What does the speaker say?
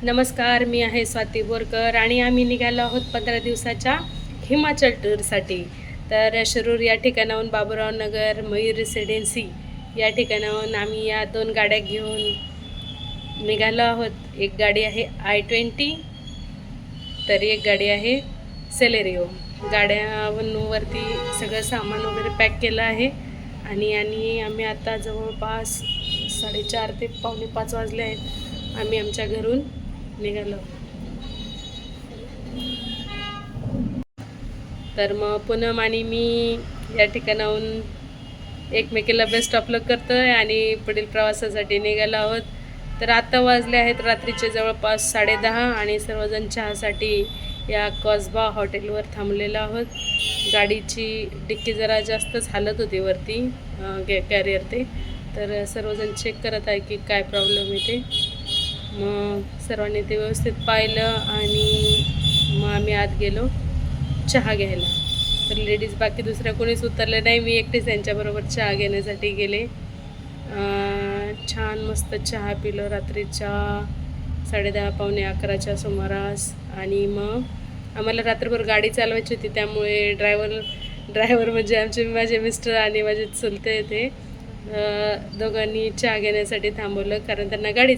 नमस्कार, मी आहे स्वाती बोरकर आणि आम्ही निघालो आहोत 15 दिवसाच्या हिमाचल टूरसाठी. तर शिरूर या ठिकाणाहून बाबूराव नगर, मयूर रेसिडेन्सी या ठिकाणाहून आम्ही या 2 गाड्या घेऊन निघालो आहोत. एक गाडी आहे I-20, तर एक गाडी आहे सेलेरिओ. गाड्यावरती सगळं सामान वगैरे पॅक केलं आहे आणि आम्ही आता जवळपास 4:30 ते 4:45 वाजले आहेत. आम्ही आमच्या घरून निघालो. तर मग पूनम आणि मी या ठिकाणाहून एकमेकीला बेस्ट ऑफ लक करतोय आणि पुढील प्रवासासाठी निघालो आहोत. तर आता वाजले आहेत रात्रीचे जवळपास 10:30 आणि सर्वजण चहासाठी या कॉस्बा हॉटेलवर थांबलेलो आहोत. गाडीची डिक्की जरा जास्तच हालत होती वरती कॅरियर ते, तर सर्वजण चेक करत आहे की काय प्रॉब्लेम येते. मग सर्वांनी ते व्यवस्थित पाहिलं आणि मग आम्ही आत गेलो चहा घ्यायला. तर लेडीज बाकी दुसऱ्या कोणीच उतरले नाही, मी एकटीच त्यांच्याबरोबर चहा घेण्यासाठी गेले. छान मस्त चहा पिलो रात्रीच्या 10:30 पावणे 11च्या सुमारास. आणि मग आम्हाला रात्रभर गाडी चालवायची होती, त्यामुळे ड्रायव्हर म्हणजे माझे मिस्टर आणि माझे चुलते ते दोघांनी चहा घेण्यासाठी थांबवलं, कारण त्यांना गाडी